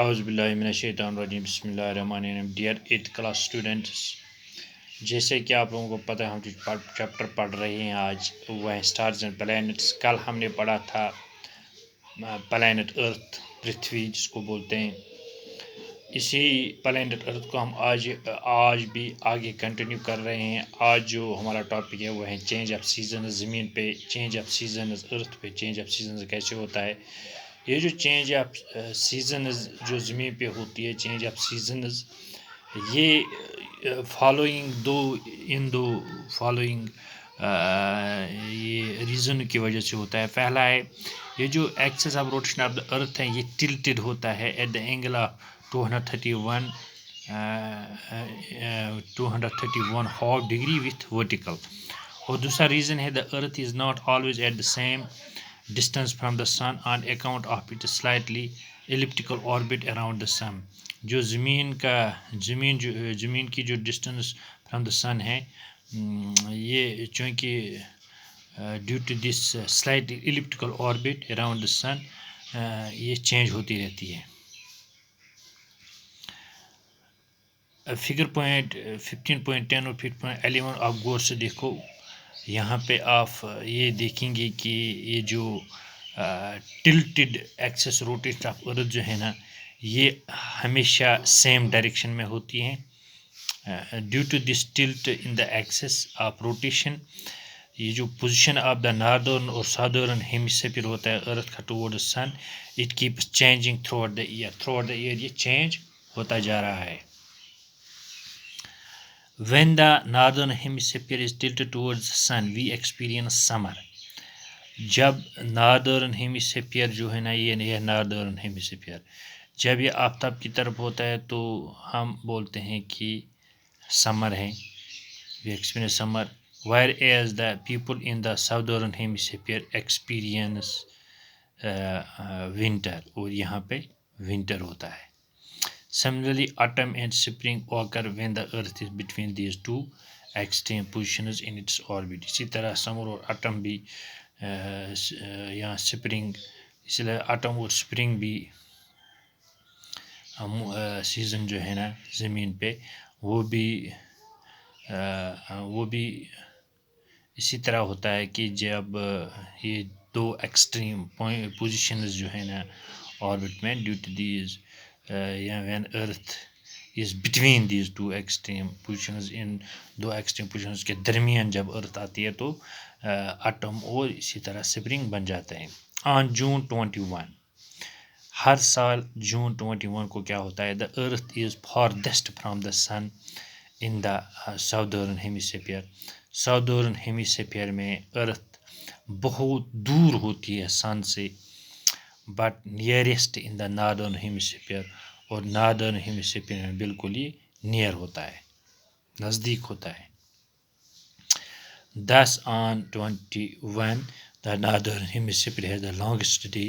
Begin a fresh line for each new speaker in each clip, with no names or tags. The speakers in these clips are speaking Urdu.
اعوذ باللہ من الشیطان الرجیم بسم اللہ الرحمن الرحیم ڈیئر 8th کلاس اسٹوڈنٹس، جیسے کہ آپ لوگوں کو پتہ ہے ہم جو چیپٹر پڑھ رہے ہیں آج وہ ہے اسٹارز اینڈ پلینٹس۔ کل ہم نے پڑھا تھا پلینٹ ارتھ، پرتھوی جس کو بولتے ہیں۔ اسی پلینٹ ارتھ کو ہم آج بھی آگے کنٹینیو کر رہے ہیں۔ آج جو ہمارا ٹاپک ہے وہ ہے چینج آف سیزنز۔ زمین پہ چینج آف سیزنز، ارتھ پہ چینج آف سیزنز کیسے ہوتا ہے۔ یہ جو چینج آف سیزنز جو زمین پہ ہوتی ہے، چینج آف سیزنز، یہ فالوئنگ یہ ریزن کی وجہ سے ہوتا ہے۔ پہلا ہے یہ جو axis of rotation of the earth ہے، یہ ٹلٹڈ ہوتا ہے at the angle of 231 half degree with vertical. اور دوسرا ریزن ہے the earth is not always at the same distance from the sun on account of it slightly elliptical orbit around the sun. جو زمین کی جو ڈسٹینس فرام دا سن ہے، یہ چونکہ due to this slight elliptical orbit around the sun یہ چینج ہوتی رہتی ہے۔ فگر پوائنٹ 15.10 اور 15.11 آپ غور سے دیکھو، یہاں پہ آپ یہ دیکھیں گے کہ یہ جو tilted Axis rotation of earth جو ہے نا، یہ ہمیشہ سیم ڈائریکشن میں ہوتی ہیں۔ Due to this tilt in the axis of rotation, یہ جو پوزیشن آف دا ناردرن اور سادرن ہیمسفیئر ہوتا ہے ارتھ کا toward sun, it keeps changing throughout the year یہ چینج ہوتا جا رہا ہے۔ When the northern hemisphere is tilted towards the sun, we experience summer. جب ناردرن ہیمیسفیئر جو ہے نا، یہ ناردرن ہیمیسفیئر جب یہ آفتاب کی طرف ہوتا ہے تو ہم بولتے ہیں کہ سمر ہے، we experience summer, whereas the people in the southern hemisphere experience winter، اور یہاں پہ ونٹر ہوتا ہے۔ Similarly, autumn and spring occur when the earth is between these two extreme positions in its orbit۔ اسی طرح سمر اور آٹم بھی یا سپرنگ، اس لیے آٹم اور سپرنگ بھی سیزن جو ہے نا زمین پہ وہ بھی اسی طرح ہوتا ہے کہ جب یہ دو ایکسٹریم پوزیشنز جو ہے نا آربٹ میں، due to these when earth is between these two extreme positions, ان دو ایکسٹریم پوزیشنز کے درمیان جب ارتھ آتی ہے تو آٹم اور اسی طرح سپرنگ بن جاتا ہے۔ آن جون 21، ہر سال جون 21 کو کیا ہوتا ہے، the earth is farthest from the sun in the southern hemisphere. Southern hemisphere میں ارتھ بہت دور ہوتی ہے سن سے، but nearest in the northern hemisphere, اور ناردرن ہیمیسفیئر میں بالکل ہی نیئر ہوتا ہے، نزدیک ہوتا ہے۔ 10 آن 21 دا ناردرن ہیمیسفیئر ہے دا لانگسٹ ڈے،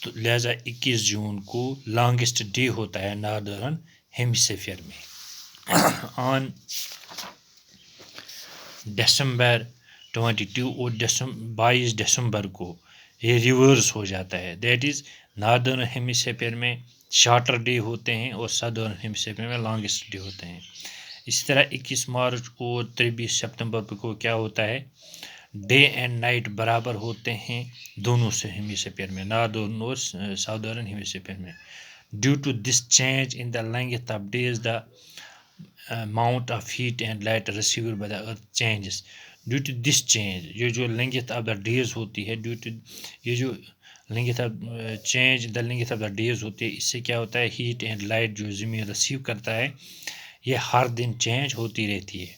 تو لہذا 21 جون کو لانگسٹ ڈے ہوتا ہے ناردرن ہیمیسفیئر میں۔ آن ڈسمبر 22 اور 22 دسمبر کو یہ ریورس ہو جاتا ہے، دیٹ از ناردرن ہیمیسفیئر میں شارٹر ڈے ہوتے ہیں اور سدرن ہیمیسفیئر میں لانگسٹ ڈے ہوتے ہیں۔ اسی طرح 21 مارچ اور 23 سپتمبر کو کیا ہوتا ہے، ڈے اینڈ نائٹ برابر ہوتے ہیں دونوں سے ہیمیسفیئر میں، ناردرن اور ساؤدرن ہیمیسفیئر میں۔ Due to this change in the length of days, the amount of heat and light received by the earth changes due to this change۔ یہ جو length of the days ہوتی ہے، ڈیو ٹو یہ جو length of change the length of the days ہوتی ہے، اس سے کیا ہوتا ہے، ہیٹ اینڈ لائٹ جو زمین ریسیو کرتا ہے یہ ہر دن چینج ہوتی رہتی ہے۔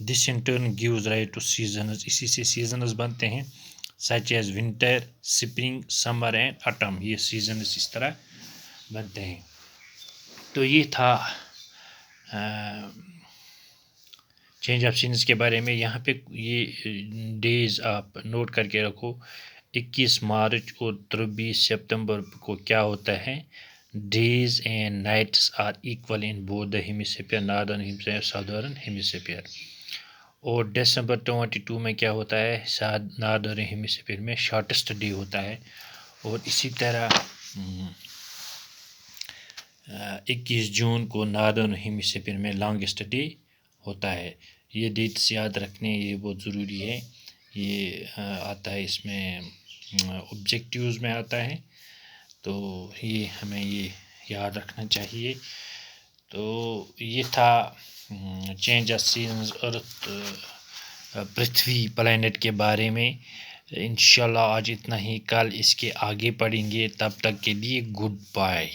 This in turn gives right to seasons، اسی سے سیزنز بنتے ہیں، such as winter، spring، summer and autumn، یہ سیزنز اس طرح بنتے ہیں۔ تو یہ تھا چینج آف سیزنز کے بارے میں۔ یہاں پہ یہ ڈیز آپ نوٹ کر کے رکھو، 21 مارچ اور 23 سپتمبر کو کیا ہوتا ہے، days and nights are equal in both the hemisphere, northern hemisphere, southern hemisphere. اور دسمبر 22 میں کیا ہوتا ہے، ناردرن ہیمیسفیئر میں شارٹسٹ ڈے ہوتا ہے۔ اور اسی طرح 21 جون کو ناردرن ہیمیسفیئر میں لانگسٹ ڈے ہوتا ہے. یہ ڈیٹس یاد رکھنے یہ بہت ضروری ہے. یہ آتا ہے اس میں آبجیکٹیوز میں آتا ہے، تو یہ ہمیں یہ یاد رکھنا چاہیے. تو یہ تھا چینج آف سیزنز ارتھ پرتھوی پلانٹ کے بارے میں. انشاءاللہ آج اتنا ہی، کل اس کے آگے پڑھیں گے. تب تک کے لیے گڈ بائے.